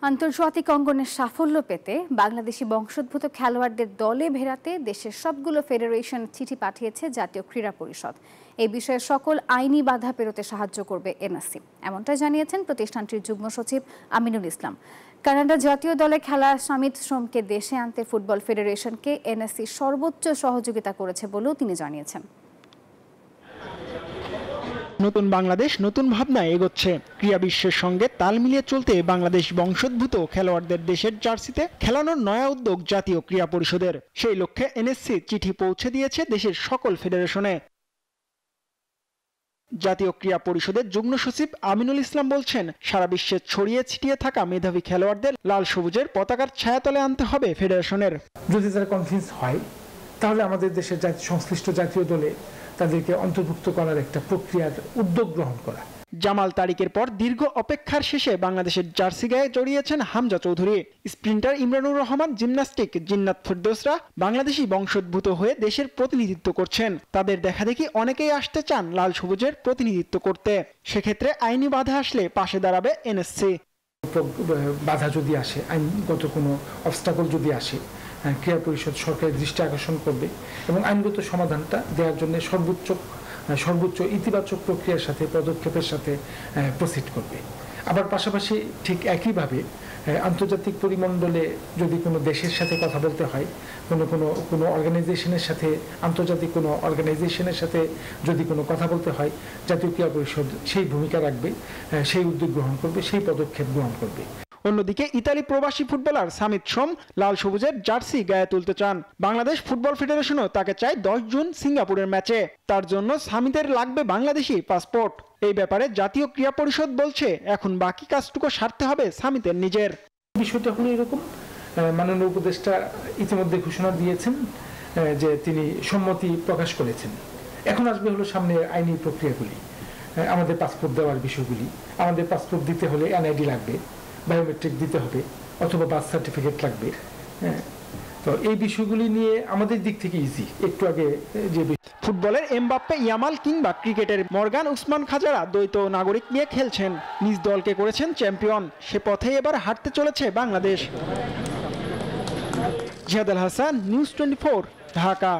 আন্তর্জাতিক অঙ্গনে সাফল্য পেতে বাংলাদেশি বংশোদ্ভূত খেলোয়াড়দের দলে ভেড়াতে দেশের সবগুলো ফেডারেশন চিঠি পাঠিয়েছে জাতীয় ক্রীড়া পরিষদ। এই বিষয়ে সকল আইনি বাধা পেরোতে সাহায্য করবে এনএসসি, এমনটাই জানিয়েছেন প্রতিষ্ঠানটির যুগ্ম সচিব আমিনুল ইসলাম। কানাডা জাতীয় দলে খেলা সামিত শ্রমকে দেশে আনতে ফুটবল ফেডারেশনকে এনএসসি সর্বোচ্চ সহযোগিতা করেছে বলেও তিনি জানিয়েছেন। নতুন বাংলাদেশ নতুন ভাবনায় এগোচ্ছে। ক্রীড়া বিশ্বের সঙ্গে তাল মিলিয়ে চলতে বাংলাদেশ বংশোদ্ভূত খেলোয়াড়দের দেশের জার্সিতে খেলানোর নয়া উদ্যোগ জাতীয় ক্রীড়া পরিষদের। সেই লক্ষ্যে এনএসসি চিঠি পৌঁছে দিয়েছে দেশের সকল ফেডারেশনে। জাতীয় ক্রীড়া পরিষদের যুগ্ম সচিব আমিনুল ইসলাম বলছেন, সারা বিশ্বে ছড়িয়ে ছিটিয়ে থাকা মেধাবী খেলোয়াড়দের লাল সবুজের পতাকার ছায়াতলে আনতে হবে ফেডারেশনের। যদি তারা কনভিন্স হয় তাহলে আমাদের দেশের সংশ্লিষ্ট জাতীয় দলে তাদেরকে অন্তর্ভুক্ত করার একটা প্রক্রিয়ার উদ্যোগ গ্রহণ করা। জামাল তারিকের পর দীর্ঘ অপেক্ষার শেষে বাংলাদেশের জার্সি গায়ে জড়িয়েছেন হামজা চৌধুরী। স্প্রিন্টার ইমরানুর রহমান, জিমন্যাস্টিক জিন্নাত ফেরদৌসরা বাংলাদেশি বংশোদ্ভূত হয়ে দেশের প্রতিনিধিত্ব করছেন। তাদের দেখাদেখি অনেকেই আসতে চান লাল সবুজের প্রতিনিধিত্ব করতে। সেক্ষেত্রে আইনি বাধা আসলে পাশে দাঁড়াবে এনএসসি। বাধা যদি আসে, আইনগত কোনো অবস্টাকল যদি আসে, ক্রীড়া পরিষদ সরকারের দৃষ্টি আকর্ষণ করবে এবং আইনগত সমাধানটা দেওয়ার জন্য সর্বোচ্চ ইতিবাচক প্রক্রিয়ার সাথে পদক্ষেপের সাথে প্রসিড করবে। আবার পাশাপাশি ঠিক একইভাবে আন্তর্জাতিক পরিমণ্ডলে যদি কোনো দেশের সাথে কথা বলতে হয়, কোনো অর্গানাইজেশনের সাথে, আন্তর্জাতিক কোনো অর্গানাইজেশনের সাথে যদি কোনো কথা বলতে হয়, জাতীয় ক্রীড়া পরিষদ সেই ভূমিকা রাখবে, সেই উদ্যোগ গ্রহণ করবে, সেই পদক্ষেপ গ্রহণ করবে। অন্যদিকে ইতালি প্রবাসী ফুটবলার সামিত শ্রম লাল সবুজের জার্সি গায়ে তুলতে চান। বাংলাদেশ ফুটবল ফেডারেশনও তাকে চায় 10 জুন সিঙ্গাপুরের ম্যাচে। তার জন্য সামিতের লাগবে বাংলাদেশি পাসপোর্ট। এই ব্যাপারে জাতীয় ক্রীড়া পরিষদ বলছে, এখন বাকি কাজটুকু সারতে হবে সামিতের নিজের। বিষয়টা হলো এরকম, মাননীয় উপদেষ্টা ইতিমধ্যে ঘোষণা দিয়েছেন যে তিনি সম্মতি প্রকাশ করেছেন। এখন আসবে হলো সামনে আইনি প্রক্রিয়াগুলি, আমাদের পাসপোর্ট দেওয়ার বিষয়গুলি। আমাদের পাসপোর্ট দিতে হলে এনআইডি লাগবে, বায়োমেট্রিক দিতে হবে, অথবা বার্থ সার্টিফিকেট লাগবে। তো এই বিষয়গুলি নিয়ে আমাদের দিক থেকে ইজি। একটু আগে যে ফুটবলের এমবাপ্পে, ইয়ামাল কিংবা ক্রিকেটের মর্গান উসমান খাজারা দ্বৈত নাগরিক নিয়ে খেলছেন, নিজ দলকে করেছেন চ্যাম্পিয়ন। সে পথে এবার হাঁটতে চলেছে বাংলাদেশ। জিহাদ আল হাসান, নিউজ 24, ঢাকা।